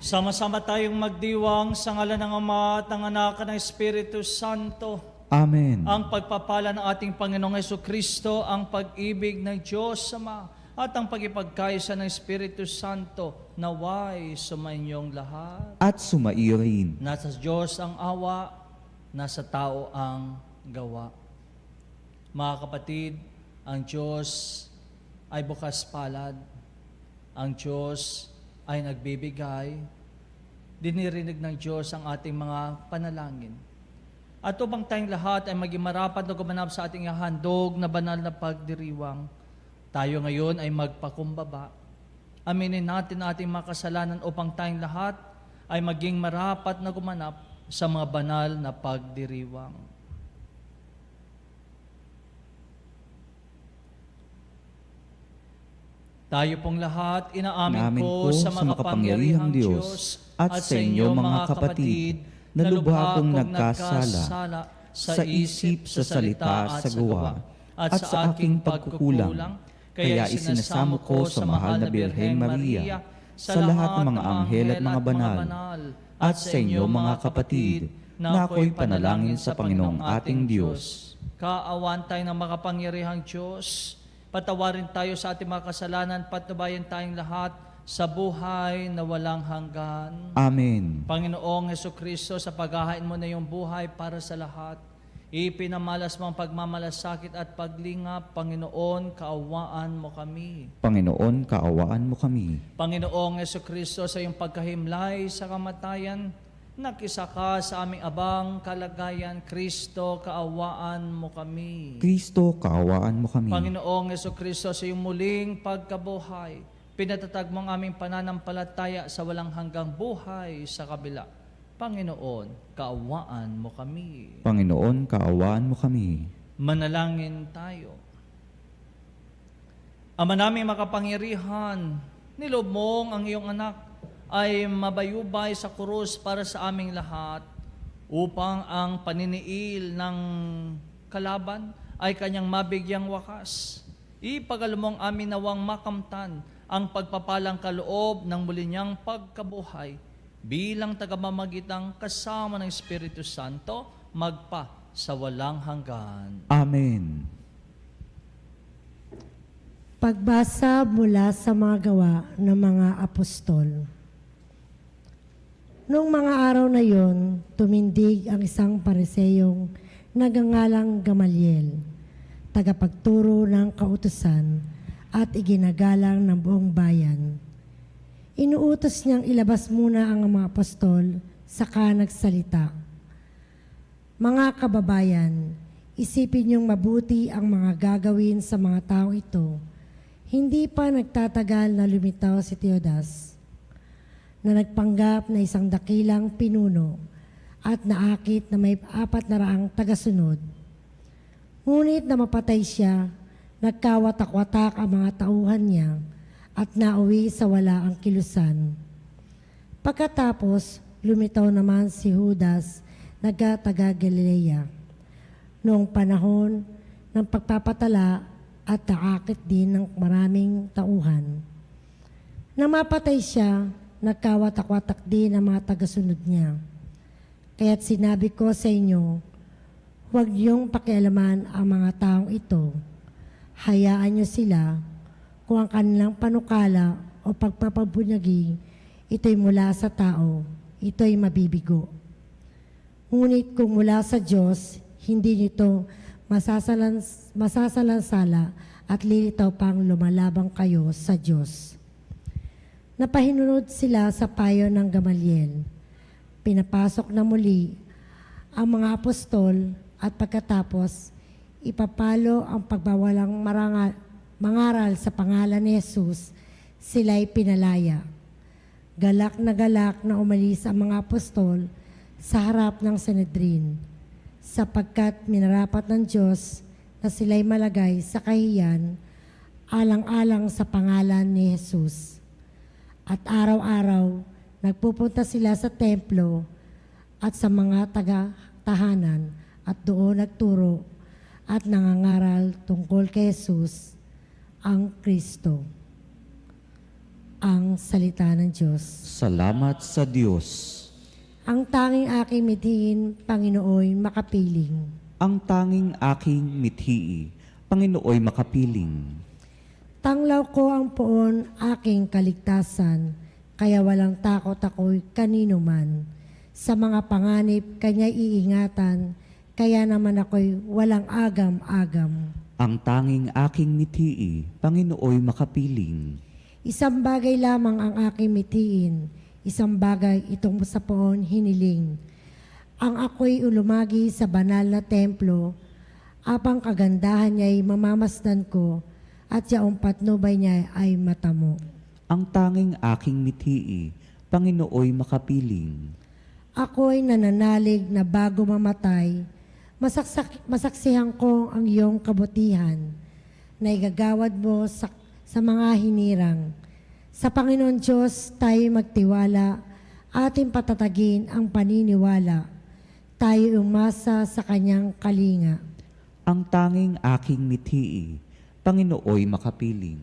Sama-sama tayong magdiwang sa ngalan ng Ama at ng Anak at ng Espiritu Santo. Amen. Ang pagpapala ng ating Panginoong Hesukristo, ang pag-ibig ng Diyos Ama, at ang pag-ipagkaisa ng Espiritu Santo, naway sumainyong lahat. At sumaiyo rin. Nasa Diyos ang awa, nasa tao ang gawa. Mga kapatid, ang Diyos ay bukas palad. Ang Diyos ay nagbibigay. Dinirinig ng Diyos ang ating mga panalangin. At upang tayong lahat ay maging marapat na gumanap sa ating handog na banal na pagdiriwang, tayo ngayon ay magpakumbaba. Aminin natin ang ating mga kasalanan upang tayong lahat ay maging marapat na gumanap sa mga banal na pagdiriwang. Tayo pong lahat, inaamin ko sa makapangyarihang Diyos at sa inyo mga kapatid, na lubha kong nagkasala sa isip, sa salita, sa gawa, at sa aking pagkukulang. Kaya isinasamo ko sa mahal na Birheng Maria, sa lahat ng mga anghel at mga banal, at sa inyo mga kapatid, na ako'y panalangin sa Panginoong ating Diyos. Kaawan tayo ng makapangyarihang Diyos, patawarin tayo sa ating mga kasalanan, patnubayan tayong lahat sa buhay na walang hanggan. Amen. Panginoong Hesukristo, sa paghahain mo na yung buhay para sa lahat, ipinamalas mo ang pagmamalasakit at paglingap. Panginoon, kaawaan mo kami. Panginoon, kaawaan mo kami. Panginoong Hesukristo, sa iyong pagkahimlay sa kamatayan, nakisa ka sa aming abang kalagayan. Kristo, kaawaan mo kami. Kristo, kaawaan mo kami. Panginoong Hesukristo, sa iyong muling pagkabuhay, pinatatag mo ang aming pananampalataya sa walang hanggang buhay sa kabila. Panginoon, kaawaan mo kami. Panginoon, kaawaan mo kami. Manalangin tayo. Ama naming makapangyarihan, nilob mong ang iyong anak ay mabayubay sa krus para sa aming lahat, upang ang paniniil ng kalaban ay kanyang mabigyang wakas. Ipagkaloob amin nawang makamtan ang pagpapalang kaloob ng muli niyang pagkabuhay bilang tagamamagitang kasama ng Espiritu Santo magpa sa walang hanggan. Amen. Pagbasa mula sa mga gawa ng mga apostol. Noong mga araw na yon, tumindig ang isang pariseyong nagangalang Gamaliel, tagapagturo ng kautusan at iginagalang ng buong bayan. Inuutos niyang ilabas muna ang mga apostol, saka nagsalita. Mga kababayan, isipin niyong mabuti ang mga gagawin sa mga tao ito. Hindi pa nagtatagal na lumitaw si Teudas, na nagpanggap na isang dakilang pinuno at naakit na may 400 tagasunod. Ngunit na mapatay siya, nagkawatak-watak ang mga tauhan niya at nauwi sa wala ang kilusan. Pagkatapos, lumitaw naman si Judas, taga Galilea. Noong panahon ng pagpapatala at naakit din ng maraming tauhan. Nang mapatay siya, nagkawatak-watak din ang mga tagasunod niya. Kaya't sinabi ko sa inyo, huwag niyong pakialaman ang mga taong ito. Hayaan niyo sila kung ang kanilang panukala o pagpapabunyagi, ito'y mula sa tao, ito'y mabibigo. Ngunit kung mula sa Diyos, hindi nito masasalansala at lilitaw pang lumalabang kayo sa Diyos. Napahinunod sila sa payo ng Gamaliel. Pinapasok na muli ang mga apostol at pagkatapos, ipapalo ang pagbawalang mangaral sa pangalan ni Jesus, sila'y pinalaya. Galak na umalis ang mga apostol sa harap ng Sanhedrin, sapagkat minarapat ng Diyos na sila'y malagay sa kahiyan alang-alang sa pangalan ni Jesus. At araw-araw, nagpupunta sila sa templo at sa mga taga-tahanan at doon nagturo at nangangaral tungkol kay Jesus, ang Kristo. ang salita ng Diyos. Salamat sa Diyos. Ang tanging aking mithiin, Panginooy, makapiling. Ang tanging aking mithi, Panginooy makapiling. Tanglaw ko ang poon aking kaligtasan, kaya walang takot ako'y kanino man. Sa mga panganib, kanya'y iingatan, kaya naman ako'y walang agam-agam. Ang tanging aking mithi, Panginooy makapiling. Isang bagay lamang ang aking mithiin, isang bagay itong sa poon hiniling. Ang ako'y ulumagi sa banal na templo, apang kagandahan niya'y mamamasdan ko, at yaong patnubay niya ay matamo. Ang tanging aking mithi, Panginooy makapiling. Ako'y nananalig na bago mamatay, masaksihan ko ang iyong kabutihan, na igagawad mo sa mga hinirang. Sa Panginoon Diyos tayo magtiwala, ating patatagin ang paniniwala. Tayo umasa sa kanyang kalinga. Ang tanging aking mithi, Panginooy makapiling.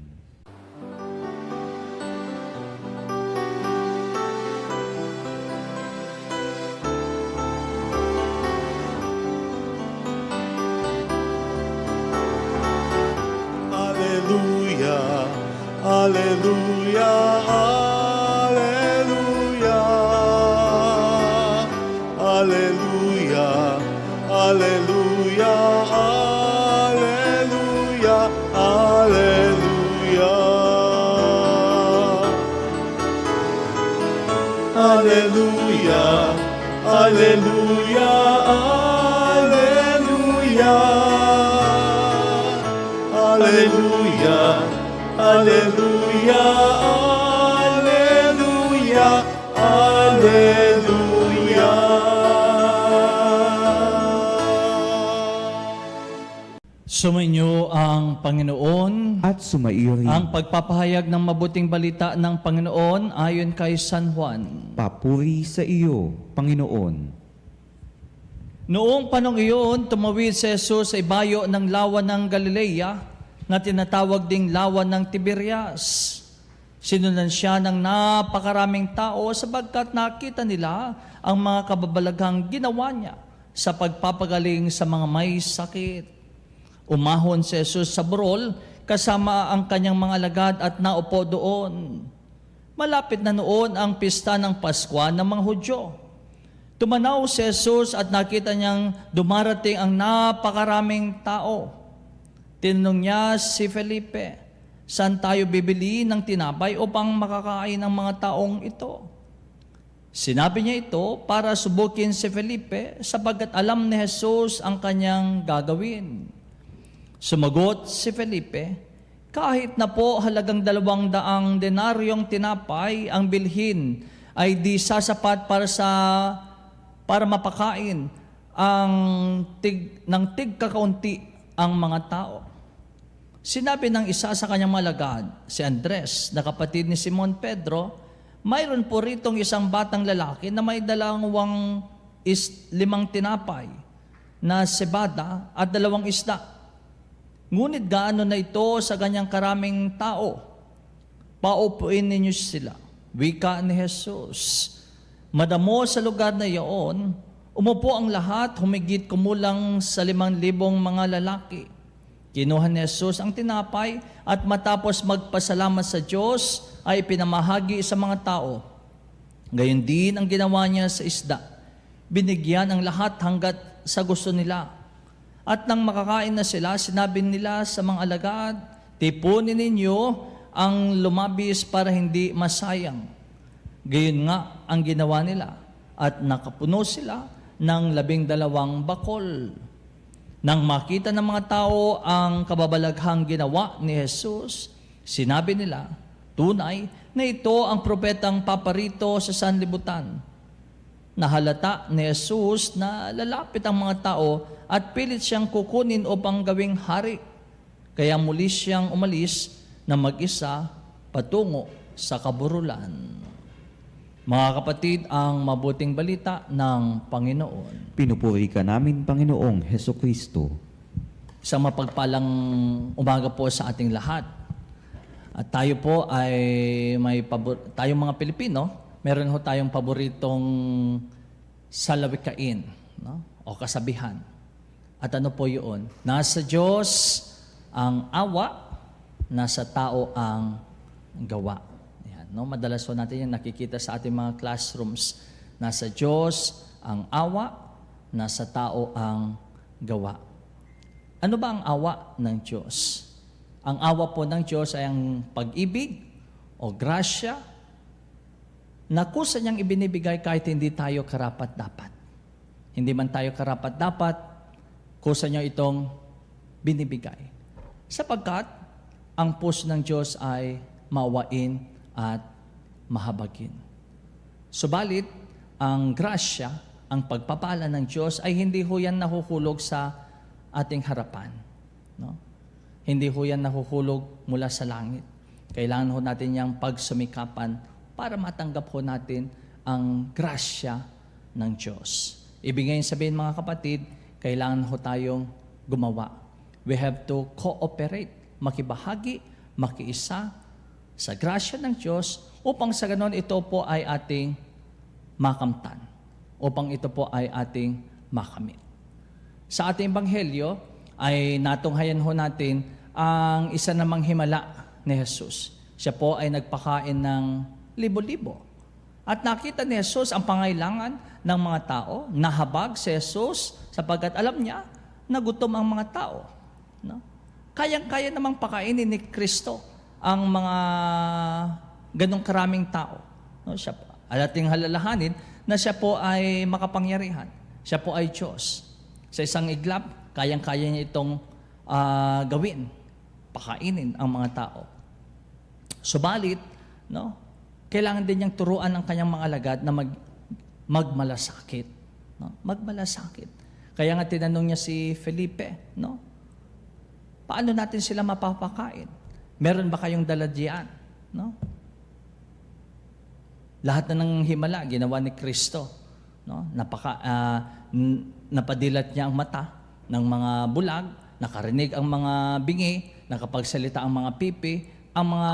Hallelujah, hallelujah, hallelujah, hallelujah, hallelujah, hallelujah, hallelujah. Hallelujah, hallelujah, hallelujah. Hallelujah, hallelujah, hallelujah, hallelujah. Sumainyo ang Panginoon. At sumairi, Ang pagpapahayag ng mabuting balita ng Panginoon ayon kay San Juan. papuri sa iyo, Panginoon. Noong panong iyon, tumawid si Jesus sa ibayo ng lawa ng Galilea na tinatawag ding lawa ng Tiberias. Sinundan siya ng napakaraming tao sapagkat nakita nila ang mga kababalaghang ginawa niya sa pagpapagaling sa mga may sakit. Umahon si Jesus sa burol kasama ang kanyang mga alagad at naupo doon. Malapit na noon ang pista ng Paskwa ng mga Hudyo. Tumanaw si Jesus at nakita niyang dumarating ang napakaraming tao. Tinanong niya si Felipe, saan tayo bibili ng tinapay upang makakain ang mga taong ito? Sinabi niya ito para subukin si Felipe sapagkat alam ni Jesus ang kanyang gagawin. Sumagot si Felipe, kahit na po halagang 200 denaryong tinapay ang bilhin ay di sasapat para mapakain ng tig-kakaunti ang mga tao. Sinabi ng isa sa kanyang malagad, si Andres, na kapatid ni Simon Pedro, mayroon po ritong isang batang lalaki na may 5 tinapay na sebada at 2 isda. Ngunit gaano na ito sa ganyang karaming tao? Paupuin ninyo sila. Wika ni Jesus. Madamo sa lugar na iyon, umupo ang lahat, humigit kumulang sa 5,000 mga lalaki. Kinuha ni Jesus ang tinapay at matapos magpasalamat sa Diyos ay pinamahagi sa mga tao. Gayon din ang ginawa niya sa isda. Binigyan ang lahat hanggat sa gusto nila. At nang makakain na sila, sinabi nila sa mga alagad, tipunin ninyo ang lumabis para hindi masayang. Gayon nga ang ginawa nila at nakapuno sila ng 12 bakol. Nang makita ng mga tao ang kababalaghang ginawa ni Jesus, sinabi nila, tunay na ito ang propetang paparito sa sanlibutan. Nahalata ni Jesus na lalapit ang mga tao at pilit siyang kukunin upang gawing hari. Kaya muli siyang umalis na mag-isa patungo sa kaburulan. Mga kapatid, ang mabuting balita ng Panginoon. Pinupuri ka namin, Panginoong Hesukristo. Isang mapagpalang umaga po sa ating lahat. At tayo po ay tayong mga Pilipino, meron ho tayong paboritong salawikain, no? O kasabihan. At ano po yun? Nasa Diyos ang awa, nasa tao ang gawa. Yan, no? Madalas po natin yan nakikita sa ating mga classrooms. Nasa Diyos ang awa, nasa tao ang gawa. Ano ba ang awa ng Diyos? Ang awa po ng Diyos ay ang pag-ibig o grasya na kusa niyang ibinibigay kahit hindi tayo karapat-dapat. Hindi man tayo karapat-dapat, kusa niya itong binibigay. Sapagkat ang puso ng Diyos ay mawain at mahabagin. Subalit, ang grasya, ang pagpapala ng Diyos ay hindi ho yan nahuhulog sa ating harapan. No? Hindi ho yan nahuhulog mula sa langit. Kailangan ho natin niyang pagsumikapan para matanggap ho natin ang grasya ng Diyos. Ibig ngayon sabihin mga kapatid, kailangan ho tayong gumawa. We have to cooperate, makibahagi, makiisa sa grasya ng Diyos upang sa ganon ito po ay ating makamtan. Upang ito po ay ating makamit. Sa ating Ebanghelyo ay natunghayan ho natin ang isa namang himala ni Jesus. Siya po ay nagpakain ng libo-libo. At nakita ni Jesus ang pangailangan ng mga tao, nahabag si Jesus sapagkat alam niya na gutom ang mga tao. No? Kayang-kaya namang pakainin ni Kristo ang mga ganong karaming tao. No? Siya po, ating halalahanin na siya po ay makapangyarihan. Siya po ay Diyos. Sa isang iglap, kayang-kaya niya itong gawin, pakainin ang mga tao. Subalit, no, kailangan din niyang turuan ang kanyang mga alagad na magmalasakit. No? Magmalasakit. Kaya nga tinanong niya si Felipe, no? Paano natin sila mapapakain? Meron ba kayong dala diyan? No? Lahat na ng himala, ginawa ni Kristo. No? Napadilat niya ang mata ng mga bulag, nakarinig ang mga bingi, nakapagsalita ang mga pipi, ang mga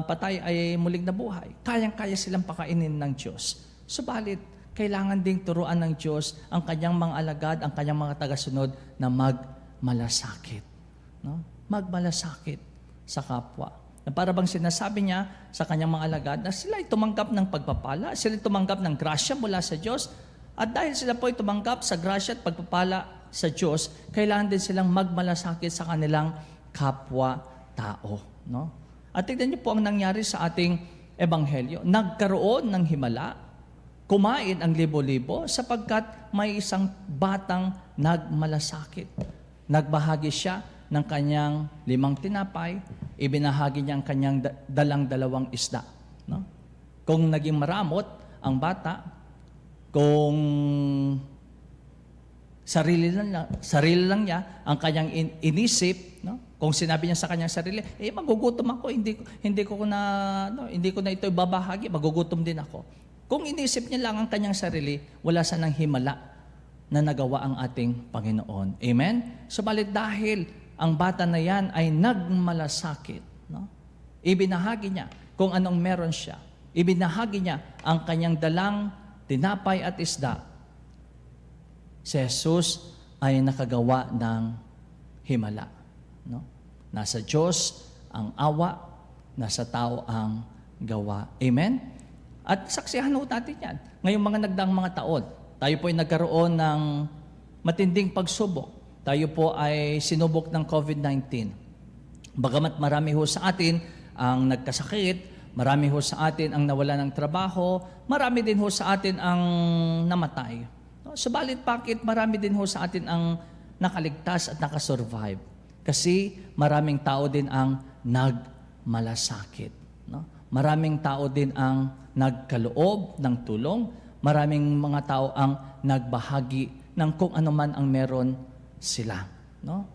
patay ay muling nabuhay. Kayang-kaya silang pakainin ng Diyos. Subalit, kailangan ding turuan ng Diyos ang kanyang mga alagad, ang kanyang mga tagasunod na magmalasakit. No? Magmalasakit sa kapwa. Na para bang sinasabi niya sa kanyang mga alagad na sila ay tumanggap ng pagpapala, sila ay tumanggap ng grasya mula sa Diyos, at dahil sila po ay tumanggap sa grasya at pagpapala sa Diyos, kailangan din silang magmalasakit sa kanilang kapwa-tao. No? At tignan niyo po ang nangyari sa ating Ebanghelyo. Nagkaroon ng himala, kumain ang libo-libo sapagkat may isang batang nagmalasakit. Nagbahagi siya ng kanyang 5 tinapay, ibinahagi niya ang kanyang 2 isda. No? Kung naging maramot ang bata, kung sarili lang niya ang kanyang inisip, no? Kung sinabi niya sa kanyang sarili, magugutom ako, hindi ko na ito ibabahagi, magugutom din ako. Kung inisip niya lang ang kanyang sarili, wala sanang himala na nagawa ang ating Panginoon. Amen? Subalit dahil ang bata na yan ay nagmalasakit, no? Ibinahagi niya kung anong meron siya. Ibinahagi niya ang kanyang dalang tinapay at isda. Si Jesus ay nakagawa ng himala. No? Nasa Diyos ang awa, nasa tao ang gawa. Amen? At saksihan ho natin yan. Ngayong mga nagdaang mga taon, tayo po ay nagkaroon ng matinding pagsubok. Tayo po ay sinubok ng COVID-19. Bagamat marami ho sa atin ang nagkasakit, marami ho sa atin ang nawala ng trabaho, marami din ho sa atin ang namatay. Subalit bakit marami din ho sa atin ang nakaligtas at nakasurvive? Kasi maraming tao din ang nagmalasakit. No? Maraming tao din ang nagkaloob ng tulong. Maraming mga tao ang nagbahagi ng kung ano man ang meron sila. No?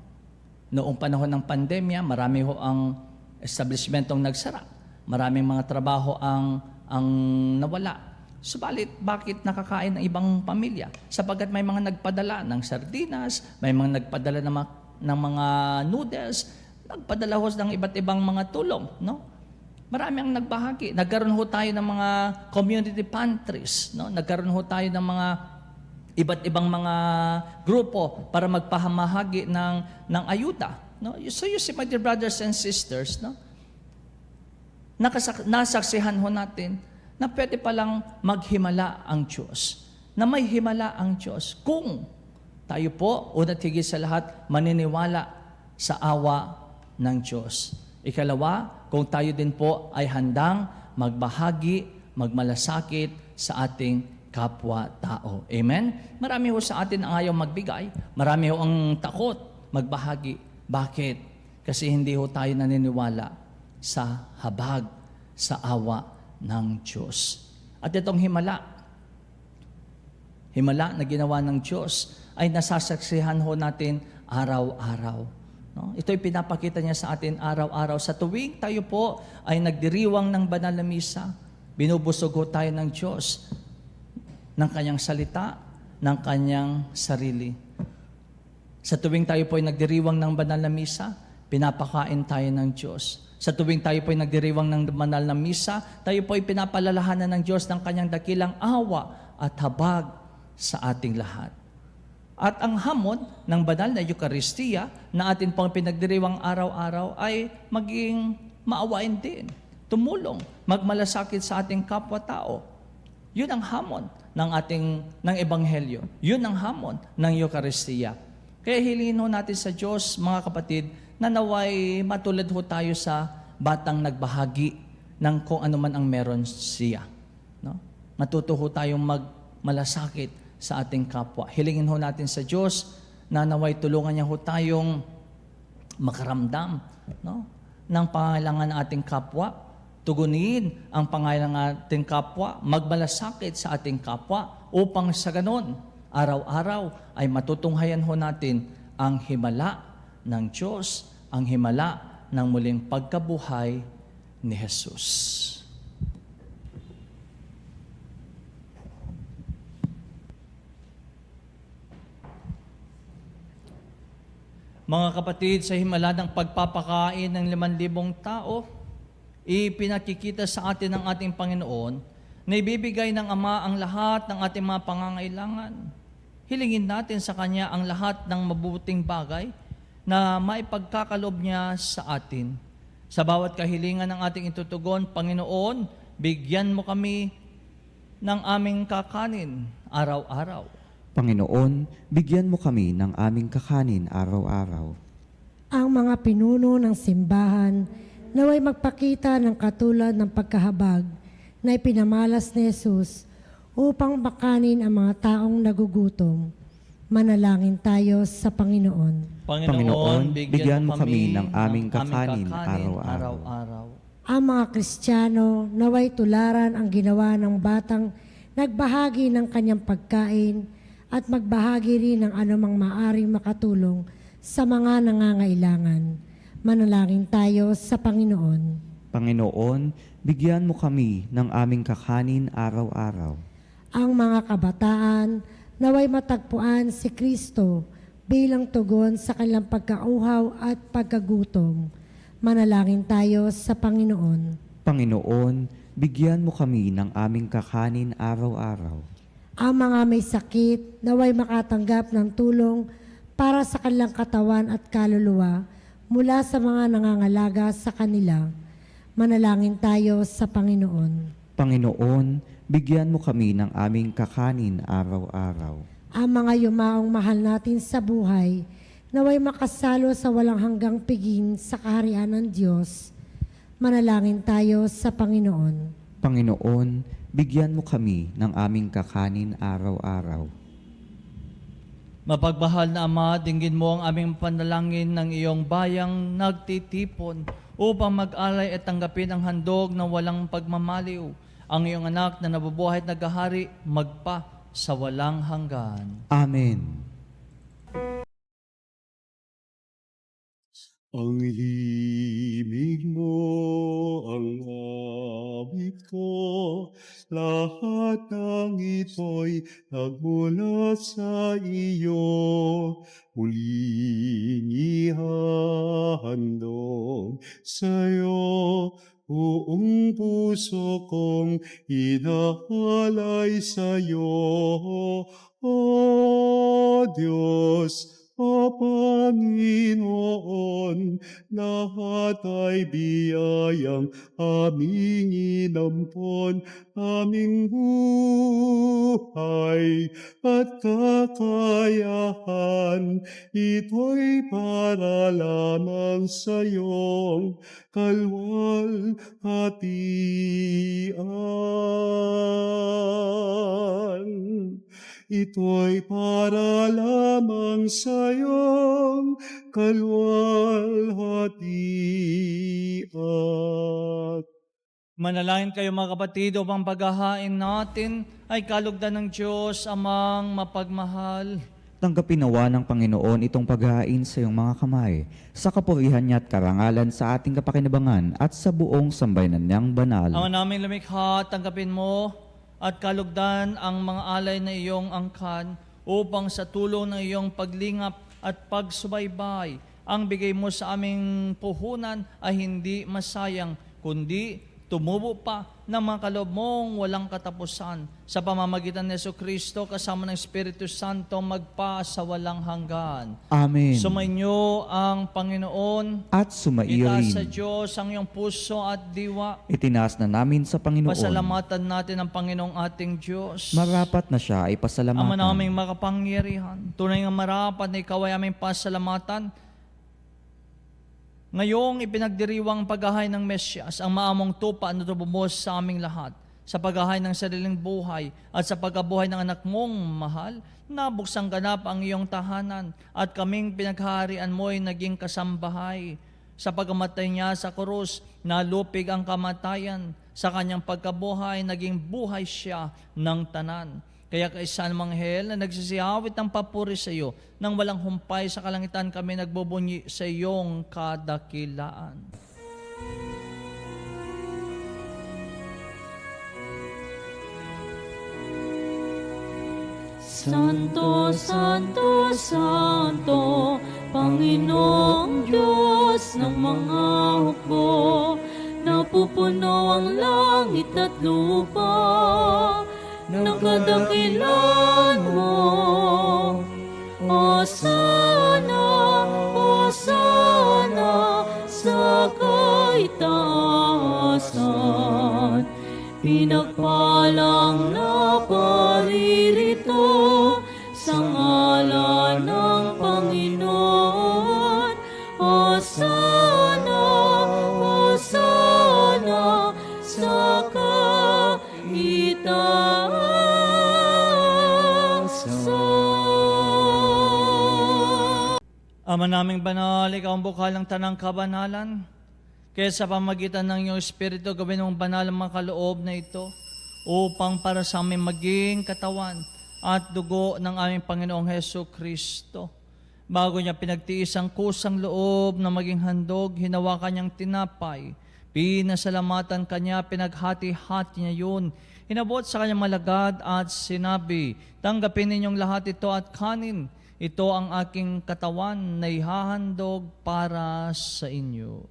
Noong panahon ng pandemya, marami ho ang establishmentong nagsara. Maraming mga trabaho ang nawala. Subalit, bakit nakakain ng ibang pamilya? Sapagkat may mga nagpadala ng sardinas, may mga nagpadala ng mga noodles, nagpadala ho ng iba't ibang mga tulong, no? Marami ang nagbahagi. Nagkaroon ho tayo ng mga community pantries, no? Nagkaroon ho tayo ng mga iba't ibang mga grupo para magpahamahagi ng ayuda, no? So you see, my dear brothers and sisters, no? Nasaksihan ho natin na pwede palang maghimala ang Diyos. Na may himala ang Diyos kung tayo po, una't higit sa lahat, maniniwala sa awa ng Diyos. Ikalawa, kung tayo din po ay handang magbahagi, magmalasakit sa ating kapwa-tao. Amen? Marami ho sa atin ang ayaw magbigay. Marami ho ang takot magbahagi. Bakit? Kasi hindi ho tayo naniniwala sa habag, sa awa ng Diyos. At itong himala na ginawa ng Diyos ay nasasaksihan ho natin araw-araw. No? Ito'y pinapakita niya sa atin araw-araw. Sa tuwing tayo po ay nagdiriwang ng banal na misa, binubusog ho tayo ng Diyos, ng Kanyang salita, ng Kanyang sarili. Sa tuwing tayo po ay nagdiriwang ng banal na misa, pinapakain tayo ng Diyos. Sa tuwing tayo po ay nagdiriwang ng banal na misa, tayo po ay pinapalalahanan ng Diyos ng Kanyang dakilang awa at habag sa ating lahat. At ang hamon ng banal na Eucharistia na atin pong pinagdiriwang araw-araw ay maging maawain din, tumulong, magmalasakit sa ating kapwa-tao. Yun ang hamon ng Ebanghelyo. Yun ang hamon ng Eucharistia. Kaya hilingin ho natin sa Diyos, mga kapatid, na naway matulad ho tayo sa batang nagbahagi ng kung ano man ang meron siya. No? Matuto ho tayong magmalasakit sa ating kapwa. Hilingin ho natin sa Diyos na naway tulungan niya ho tayong makaramdam, no, ng pangailangan ng ating kapwa, tugunin ang pangailangan ng ating kapwa, magmalasakit sa ating kapwa, upang sa ganon, araw-araw ay matutunghayan ho natin ang himala ng Diyos, ang himala ng muling pagkabuhay ni Jesus. Mga kapatid, sa himala ng pagpapakain ng 5,000 tao, ipinakikita sa atin ng ating Panginoon na ibibigay ng Ama ang lahat ng ating mga pangangailangan. Hilingin natin sa Kanya ang lahat ng mabubuting bagay na maipagkakalob niya sa atin. Sa bawat kahilingan ng ating itutugon, Panginoon, bigyan mo kami ng aming kakanin araw-araw. Panginoon, bigyan mo kami ng aming kakanin araw-araw. Ang mga pinuno ng simbahan naway magpakita ng katulad ng pagkahabag na ipinamalas ni Jesus upang makanin ang mga taong nagugutom. Manalangin tayo sa Panginoon. Panginoon, bigyan mo kami ng aming kakanin araw-araw. Ang mga Kristiyano naway tularan ang ginawa ng batang nagbahagi ng kanyang pagkain at magbahagi rin ng anumang maaring makatulong sa mga nangangailangan. Manalangin tayo sa Panginoon. Panginoon, bigyan mo kami ng aming kakanin araw-araw. Ang mga kabataan naway matagpuan si Kristo bilang tugon sa kanilang pagkauhaw at pagkagutom. Manalangin tayo sa Panginoon. Panginoon, bigyan mo kami ng aming kakanin araw-araw. Ang mga may sakit naway makatanggap ng tulong para sa kanilang katawan at kaluluwa mula sa mga nangangalaga sa kanila. Manalangin tayo sa Panginoon. Panginoon, bigyan mo kami ng aming kakanin araw-araw. Ang mga yumaong mahal natin sa buhay naway makasalo sa walang hanggang piging sa kaharian ng Diyos. Manalangin tayo sa Panginoon. Panginoon, bigyan mo kami ng aming kakanin araw-araw. Mapagmahal na Ama, dinggin mo ang aming panalangin ng iyong bayang nagtitipon upang mag-alay at tanggapin ang handog na walang pagmamaliw. Ang iyong anak na nabubuhay at naghahari, magpa sa walang hanggan. Amen. Ang himig mo ang aming ko. Lahat ng ito'y nagmula sa iyo. Muling ihahandog sa'yo. Buong puso kong inaalay sa'yo. O Diyos, O Panginoon, lahat ay biyayang aming inampon, aming buhay at kakayahan. Ito'y para lamang sa iyong kalwalhatian. Ito'y para lamang sa iyong kalwalhatian. Manalangin kayo mga kapatid upang paghahain natin ay kalugdan ng Diyos amang mapagmahal. Tanggapin nawa ng Panginoon itong paghahain sa iyong mga kamay, sa kapurihan niya at karangalan sa ating kapakinabangan at sa buong sambayanan niyang banal. Ama naming lumikha, tanggapin mo at kalugdan ang mga alay na iyong angkan upang sa tulong ng iyong paglingap at pagsubaybay, ang bigay mo sa aming puhunan ay hindi masayang, kundi tumubo pa ng mga kaloob mong walang katapusan sa pamamagitan ni Jesucristo kasama ng Espiritu Santo magpa sa walang hanggan. Amen. Sumainyo ang Panginoon. At sumaiyo Itaas sa rin. Diyos ang iyong puso at diwa. Itinaas na namin sa Panginoon. Pasalamatan natin ang Panginoong ating Diyos. Marapat na siya ay pasalamatan. Ama naming makapangyarihan, tunay nga marapat na ikaw ay aming pasalamatan. Ngayong ipinagdiriwang paghahay ng Mesyas, ang maamong tupa na tubumos sa aming lahat, sa paghahay ng sariling buhay at sa pagkabuhay ng anak mong mahal, nabuksang ganap ang iyong tahanan at kaming pinaghaharian mo ay naging kasambahay. Sa pagkamatay niya sa krus, nalupig ang kamatayan. Sa kanyang pagkabuhay, naging buhay siya ng tanan. Kaya kaisa ng mga anghel na nagsisiyawit ng papuri sa iyo, nang walang humpay sa kalangitan kami nagbubunyi sa iyong kadakilaan. Santo, Santo, Santo, Panginoong Diyos ng mga hukbo, napupuno ang langit at lupa ng kadakilan mo. Hosana, Hosana sa kaitaasan. Pinagpalang na paririto sa ngalan ng Panginoon. Hosana, Hosana sa kaitaasan. Ama naming banal, ikaw ang bukal ng tanang kabanalan. Kaya sa pamagitan ng iyong Espiritu, gawin mong banal ang mga kaloob na ito upang para sa amin maging katawan at dugo ng aming Panginoong Heso Kristo. Bago niya pinagtiis ang kusang loob na maging handog, hinawakan niyang tinapay. Pinasalamatan kanya, pinaghati-hati niya yun. Inabot sa kanyang malagad at sinabi, tanggapin ninyong lahat ito at kanin. Ito ang aking katawan na ihahandog para sa inyo.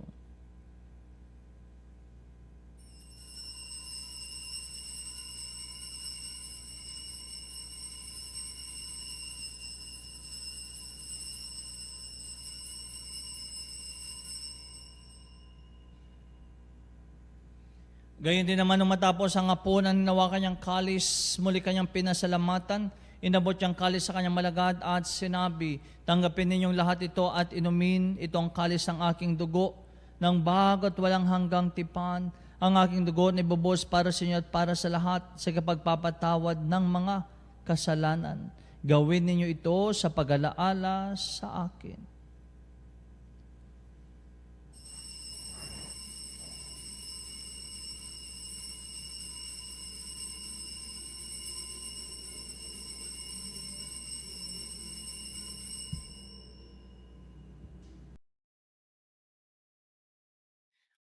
Gayon din naman nung matapos ang hapunan, hinawakan niyang kalis, muli kanyang pinasalamatan, inabot niyang kalis sa kanyang malagad at sinabi, tanggapin ninyong lahat ito at inumin itong kalis ng aking dugo, ng bago at walang hanggang tipan, ang aking dugo na ibubos para sa inyo at para sa lahat sa kapagpapatawad ng mga kasalanan. Gawin ninyo ito sa pag-alaala sa akin.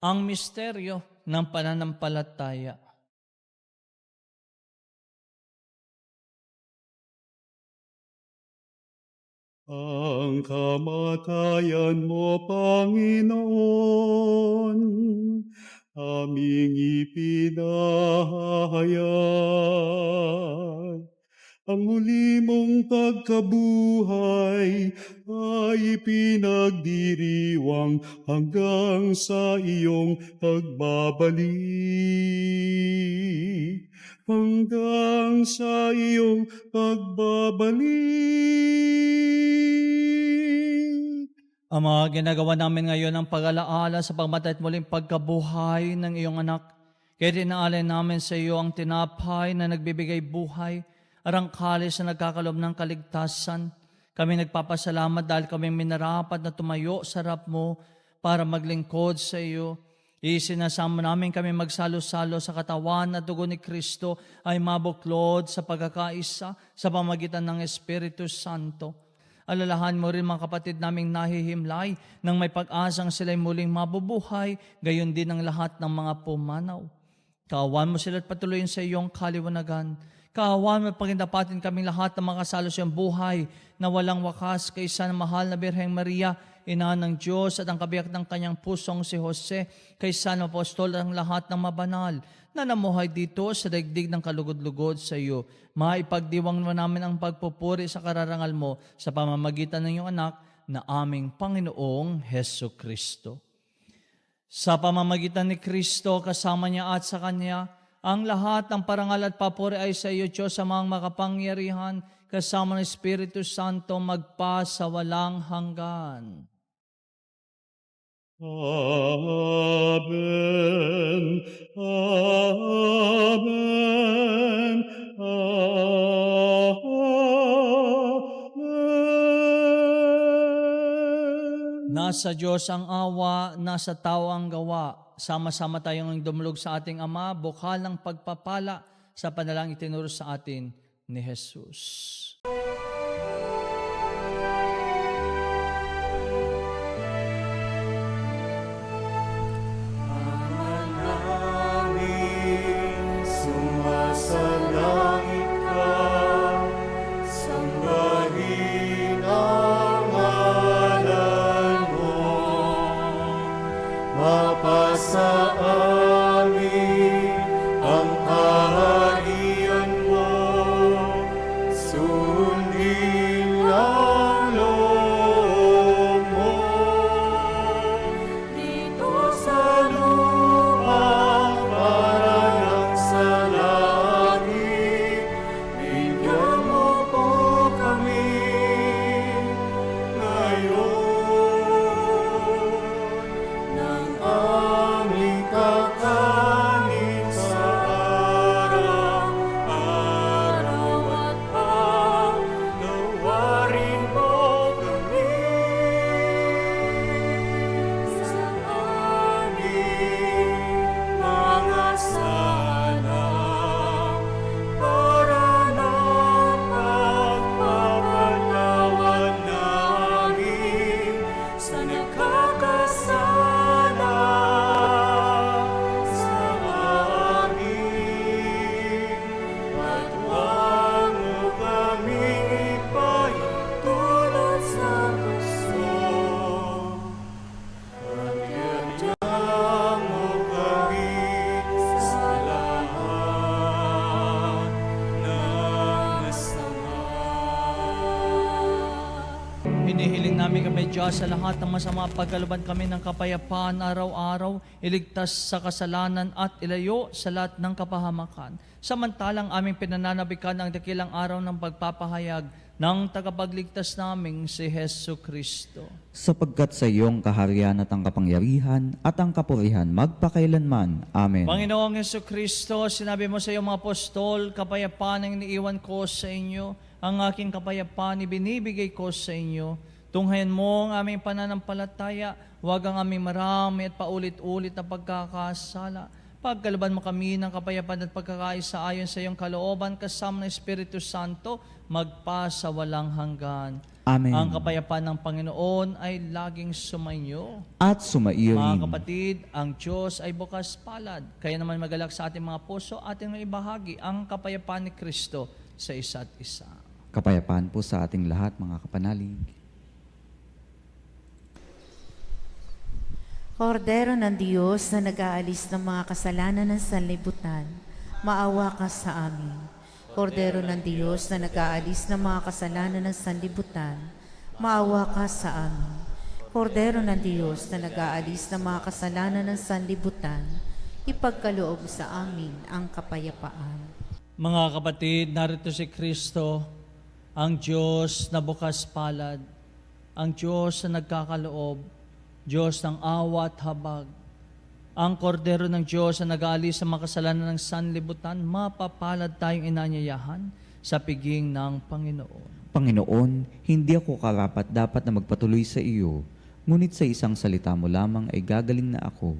Ang misteryo ng pananampalataya. Ang kamatayan mo, Panginoon, aming ipinahayag. Ang muli mong pagkabuhay ay pinagdiriwang hanggang sa iyong pagbabalik. Hanggang sa iyong pagbabalik. Ang mga ginagawa namin ngayon ang pag-alaala sa pagmatay at muling pagkabuhay ng iyong anak. Kaya dinaalay namin sa iyo ang tinapay na nagbibigay buhay, arangkalis na nagkakalob ng kaligtasan. Kami nagpapasalamat dahil kami minarapat na tumayo sa harap mo para maglingkod sa iyo. Isinasama namin kami magsalo-salo sa katawan at dugo ni Kristo ay mabuklod sa pagkakaisa sa pamagitan ng Espiritu Santo. Alalahan mo rin mga kapatid naming nahihimlay nang may pag-asang sila'y muling mabubuhay, gayon din ang lahat ng mga pumanaw. Kaawan mo sila at patuloyin sa iyong kaliwanagan. Kaawan mo at pagindapatin kaming lahat ng mga kasalo sa iyong buhay na walang wakas kaysa ng mahal na Birheng Maria, Ina ng Diyos at ang kabiyak ng kanyang pusong si Jose, kaysa ng apostol at ang lahat ng mabanal na namuhay dito sa daigdig ng kalugod-lugod sa iyo. Maipagdiwang mo namin ang pagpupuri sa kararangal mo sa pamamagitan ng iyong anak na aming Panginoong Heso Kristo. Sa pamamagitan ni Kristo, kasama niya at sa Kanya, ang lahat ng parangal at papuri ay sa iyo, Diyos, sa mga makapangyarihan, kasama ng Espiritu Santo, magpa sa walang hanggan. Amen. Amen. Amen. Nasa Diyos ang awa, nasa tao ang gawa. Sama-sama tayong dumulog sa ating Ama, bukal ng pagpapala sa panalangin itinuro sa atin ni Jesus. Sumasalangit ka, sambahin ang ngalan mo, mapasa amin ang kaharian mo, sundin ang loob mo. Dito sa lupa, parang sa langit, bigyan mo po kami ngayon ng aming kakanin sa araw-araw at paglawarin mo kami sa aming mga sala para na pagpapatawad namin sa nagkakasala sa amin. At huwag mo kaming ipahintulot sa gusto, at bigyan mo kami sa lahat ng masama. Hinihiling namin kami, Diyos, sa lahat ng masama, pagkaluban kami ng kapayapaan araw-araw, iligtas sa kasalanan at ilayo sa lahat ng kapahamakan. Samantalang aming pinananabikan ang dakilang araw ng pagpapahayag ng tagapagligtas naming si Heso Kristo. Sapagkat sa iyong kaharian at ang kapangyarihan at ang kapurihan magpakailanman. Amen. Panginoong Heso Kristo, sinabi mo sa iyong mga apostol, kapayapaan ang iniiwan ko sa inyo, ang aking kapayapaan ibinibigay ko sa inyo. Tunghayan mo ang aming pananampalataya, huwag ang aming marami at paulit-ulit na pagkakasala. Pagkaluban mo kami ng kapayapaan at pagkakaisa ayon sa iyong kalooban kasama ng Espiritu Santo, magpa sa walang hanggan. Amen. Ang kapayapaan ng Panginoon ay laging sumainyo. At sumaiyo Mga rin. kapatid, ang Diyos ay bukas palad. Kaya naman magalak sa ating mga puso, ating maibahagi ang kapayapaan ni Kristo sa isa't isa. Kapayapaan po sa ating lahat, mga kapanalig. Kordero ng Diyos na nag-aalis ng mga kasalanan ng sanlibutan, maawa ka sa amin. Kordero ng Diyos na nag-aalis ng mga kasalanan ng sanlibutan, maawa ka sa amin. Kordero ng Diyos na nag-aalis ng mga kasalanan ng sanlibutan, ipagkaloob sa amin ang kapayapaan. Mga kapatid, narito si Kristo, ang Diyos na bukas palad, ang Diyos na nagkakaloob, Diyos ng awa at habag. Ang kordero ng Diyos na nag-aalis sa mga kasalanan ng sanlibutan, mapapalad tayong inanyayahan sa piging ng Panginoon. Panginoon, hindi ako karapat dapat na magpatuloy sa iyo, ngunit sa isang salita mo lamang ay gagaling na ako.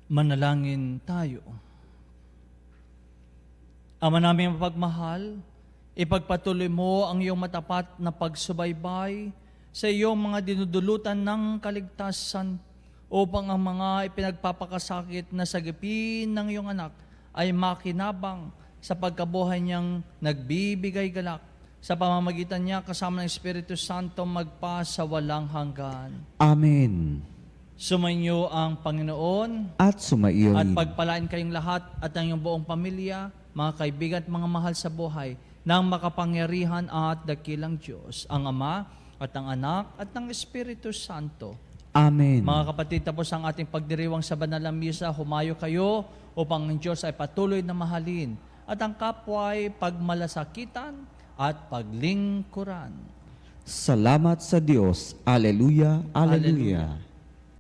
Manalangin tayo. Ama namin mapagmahal, ipagpatuloy mo ang iyong matapat na pagsubaybay sa iyong mga dinudulutan ng kaligtasan upang ang mga ipinagpapakasakit na sagipin ng iyong anak ay makinabang sa pagkabuhay niyang nagbibigay galak sa pamamagitan niya kasama ng Espiritu Santo magpa sa walang hanggan. Amen. Sumainyo ang Panginoon At sumaiyo at rin. pagpalain kayong lahat at ang iyong buong pamilya, mga kaibigan at mga mahal sa buhay, ng makapangyarihan at dakilang Diyos, ang Ama at ang Anak at ang Espiritu Santo. Amen. Mga kapatid, tapos ang ating pagdiriwang sa banal na misa, humayo kayo upang ang Diyos ay patuloy na mahalin at ang kapwa ay pagmalasakitan at paglingkuran. Salamat sa Diyos. Alleluia, alleluia.